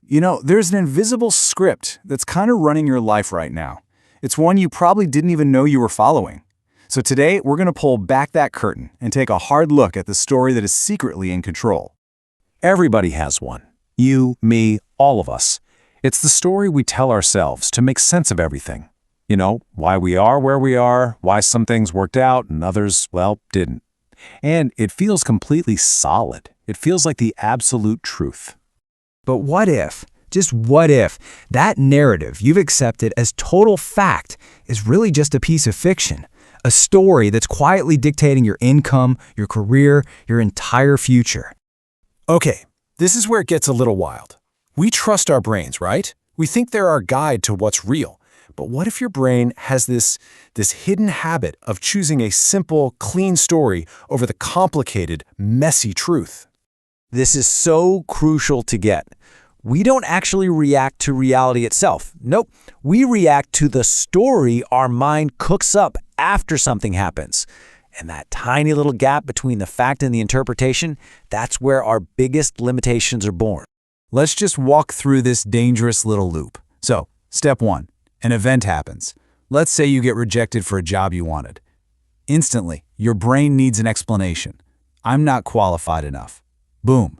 There's an invisible script that's kind of running your life right now. It's one you probably didn't even know you were following. So today, we're going to pull back that curtain and take a hard look at the story that is secretly in control. Everybody has one. You, me, all of us. It's the story we tell ourselves to make sense of everything. Why we are where we are, why some things worked out and others, well, didn't. And it feels completely solid. It feels like the absolute truth. But what if, just what if, that narrative you've accepted as total fact is really just a piece of fiction? A story that's quietly dictating your income, your career, your entire future. Okay, this is where it gets a little wild. We trust our brains, right? We think they're our guide to what's real. But what if your brain has this hidden habit of choosing a simple, clean story over the complicated, messy truth? This is so crucial to get. We don't actually react to reality itself. Nope, we react to the story our mind cooks up after something happens. And that tiny little gap between the fact and the interpretation, that's where our biggest limitations are born. Let's just walk through this dangerous little loop. So, step 1, an event happens. Let's say you get rejected for a job you wanted. Instantly, your brain needs an explanation. I'm not qualified enough. Boom.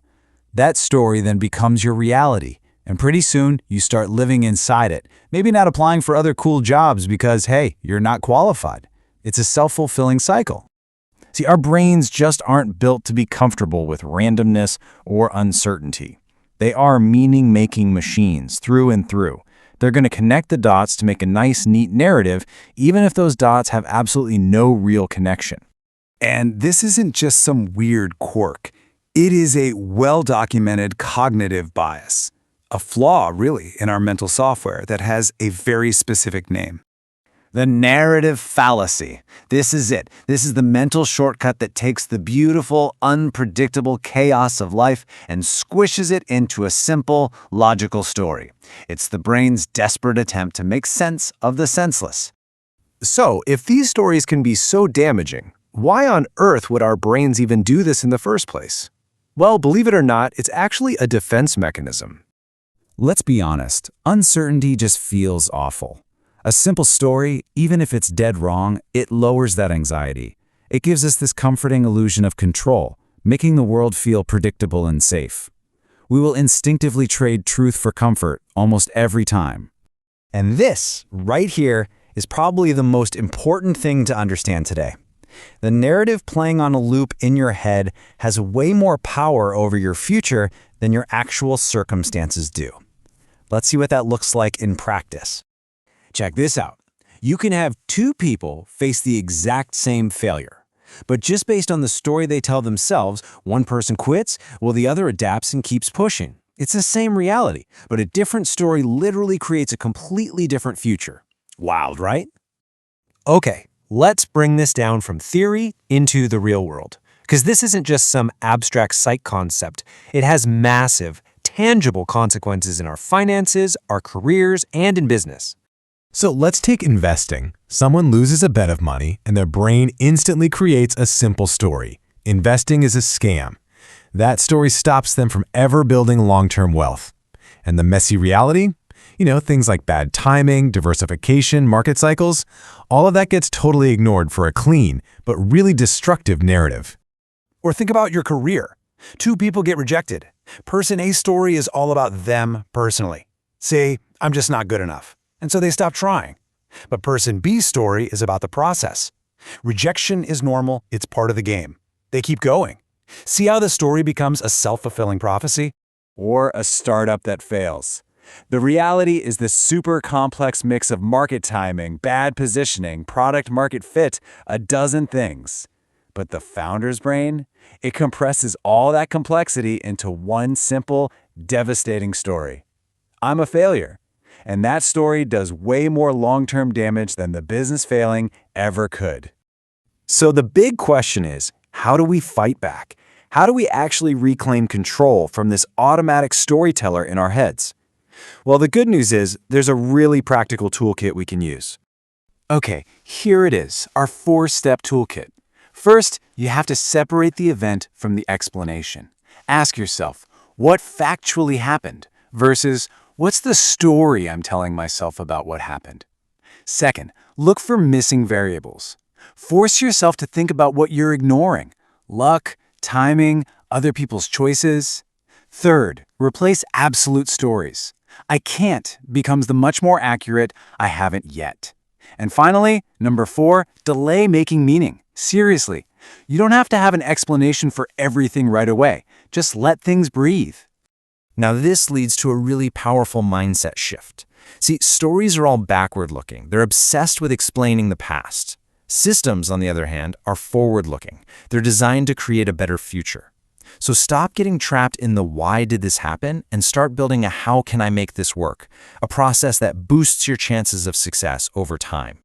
That story then becomes your reality, and pretty soon you start living inside it. Maybe not applying for other cool jobs because, hey, you're not qualified. It's a self-fulfilling cycle. See, our brains just aren't built to be comfortable with randomness or uncertainty. They are meaning-making machines through and through. They're going to connect the dots to make a nice, neat narrative, even if those dots have absolutely no real connection. And this isn't just some weird quirk. It is a well-documented cognitive bias, a flaw, really, in our mental software that has a very specific name. The narrative fallacy. This is it. This is the mental shortcut that takes the beautiful, unpredictable chaos of life and squishes it into a simple, logical story. It's the brain's desperate attempt to make sense of the senseless. So, if these stories can be so damaging, why on earth would our brains even do this in the first place? Well, believe it or not, it's actually a defense mechanism. Let's be honest, uncertainty just feels awful. A simple story, even if it's dead wrong, it lowers that anxiety. It gives us this comforting illusion of control, making the world feel predictable and safe. We will instinctively trade truth for comfort almost every time. And this, right here, is probably the most important thing to understand today. The narrative playing on a loop in your head has way more power over your future than your actual circumstances do. Let's see what that looks like in practice. Check this out. You can have two people face the exact same failure. But just based on the story they tell themselves, one person quits while the other adapts and keeps pushing. It's the same reality, but a different story literally creates a completely different future. Wild, right? Okay, let's bring this down from theory into the real world. Because this isn't just some abstract psych concept. It has massive, tangible consequences in our finances, our careers, and in business. So let's take investing. Someone loses a bet of money and their brain instantly creates a simple story. Investing is a scam. That story stops them from ever building long-term wealth. And the messy reality? Things like bad timing, diversification, market cycles, all of that gets totally ignored for a clean, but really destructive narrative. Or think about your career. Two people get rejected. Person A's story is all about them personally. Say, I'm just not good enough. And so they stop trying. But person B's story is about the process. Rejection is normal, it's part of the game. They keep going. See how the story becomes a self-fulfilling prophecy? Or a startup that fails. The reality is this super complex mix of market timing, bad positioning, product market fit, a dozen things. But the founder's brain, it compresses all that complexity into one simple, devastating story. I'm a failure. And that story does way more long-term damage than the business failing ever could. So the big question is, how do we fight back? How do we actually reclaim control from this automatic storyteller in our heads? Well, the good news is there's a really practical toolkit we can use. Okay, here it is, our 4-step toolkit. First, you have to separate the event from the explanation. Ask yourself, what factually happened? versus what's the story I'm telling myself about what happened. Second, look for missing variables. Force yourself to think about what you're ignoring: luck, timing, other people's choices. Third, replace absolute stories. "I can't" becomes the much more accurate "I haven't yet." And finally, number 4, delay making meaning. Seriously, you don't have to have an explanation for everything right away. Just let things breathe. Now this leads to a really powerful mindset shift. See, stories are all backward-looking. They're obsessed with explaining the past. Systems, on the other hand, are forward-looking. They're designed to create a better future. So stop getting trapped in the "why did this happen" and start building a "how can I make this work?", a process that boosts your chances of success over time.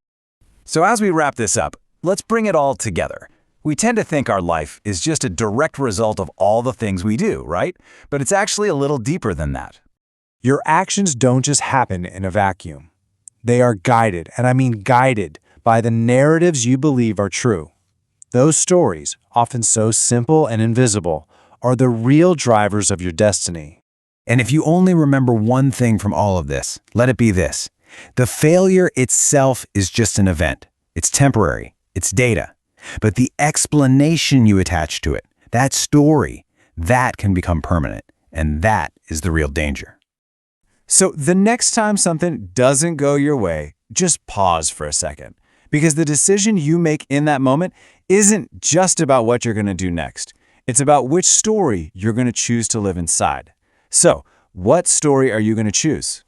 So as we wrap this up, let's bring it all together. We tend to think our life is just a direct result of all the things we do, right? But it's actually a little deeper than that. Your actions don't just happen in a vacuum. They are guided, and I mean guided, by the narratives you believe are true. Those stories, often so simple and invisible, are the real drivers of your destiny. And if you only remember one thing from all of this, let it be this: the failure itself is just an event. It's temporary. It's data. But the explanation you attach to it, that story, that can become permanent. And that is the real danger. So the next time something doesn't go your way, just pause for a second. Because the decision you make in that moment isn't just about what you're going to do next. It's about which story you're going to choose to live inside. So, what story are you going to choose?